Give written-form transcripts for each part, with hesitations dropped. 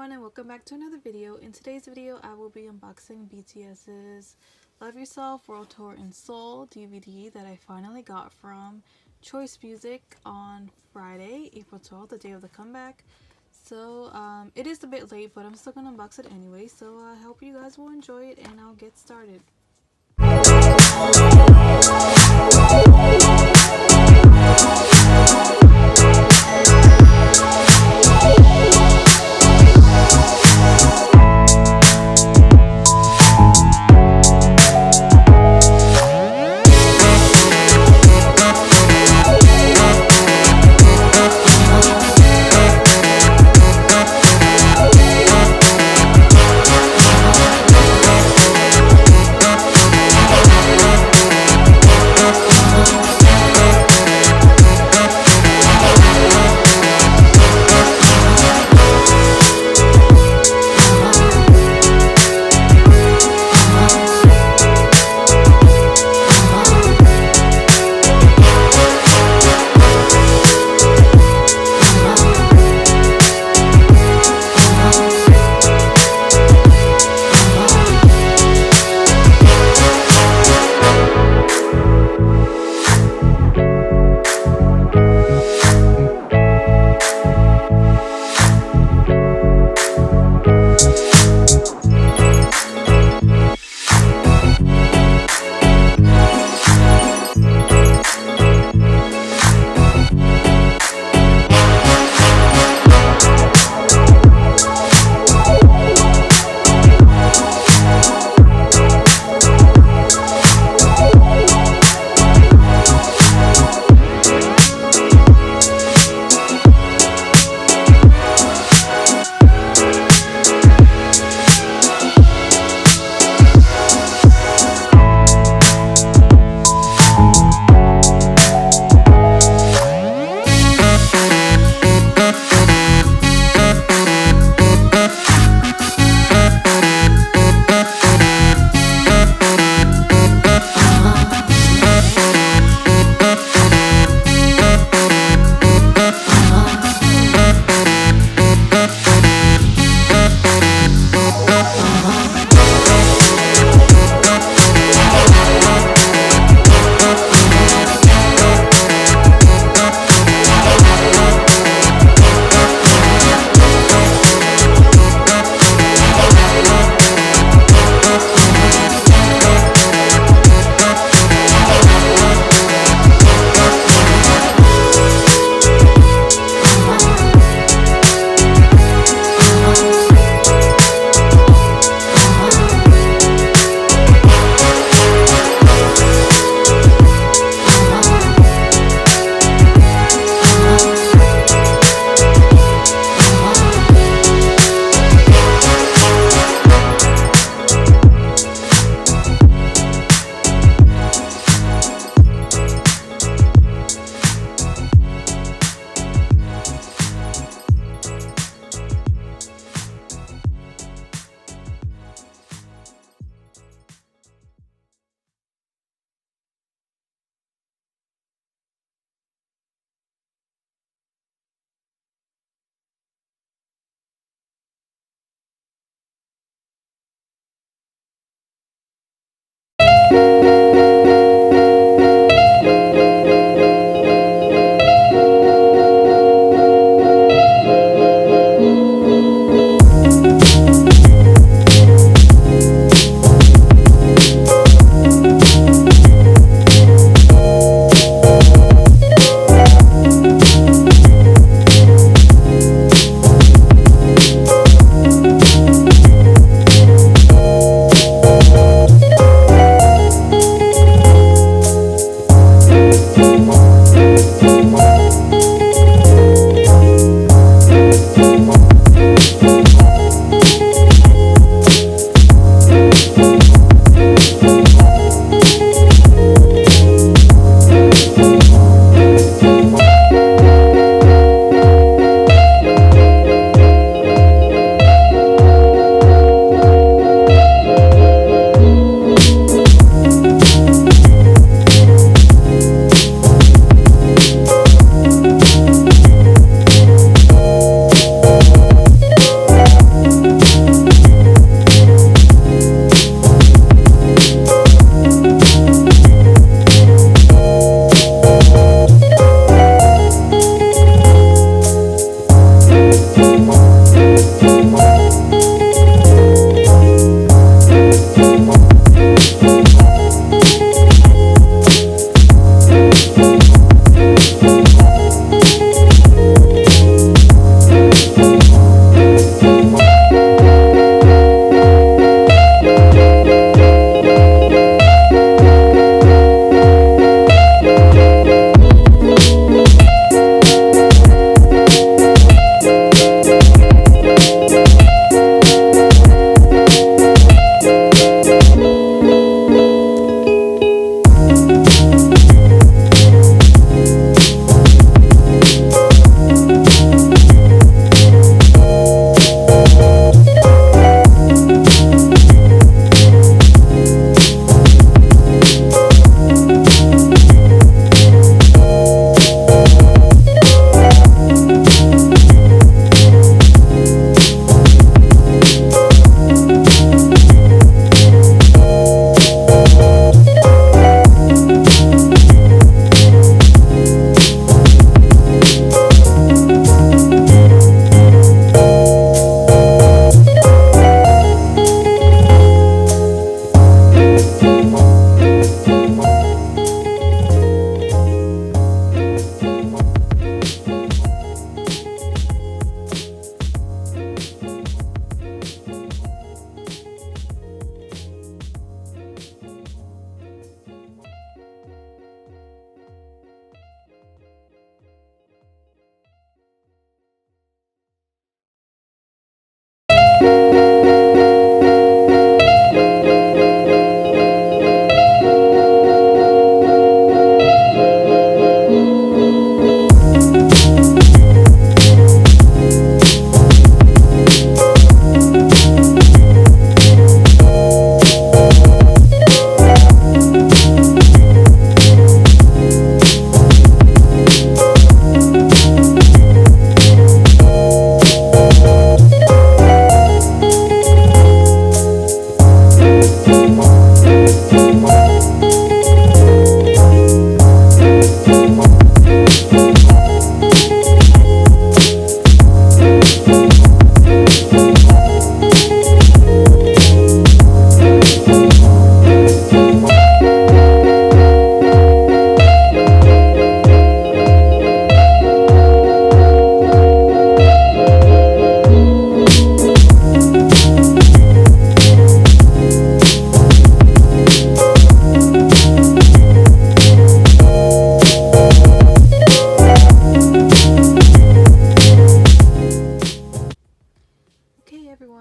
everyone, and welcome back to another video. In today's video I will be unboxing BTS's Love Yourself World Tour in Seoul DVD that I finally got from Choice Music on Friday, April 12th, the day of the comeback. So it is a bit late, but I'm still going to unbox it anyway, so I hope you guys will enjoy it and I'll get started.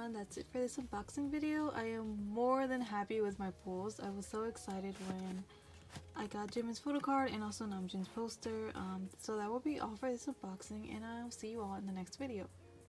everyone, that's it for this unboxing video. I am more than happy with my pulls. I was so excited when I got Jimin's photo card and also Namjoon's poster. So that will be all for this unboxing, and I'll see you all in the next video.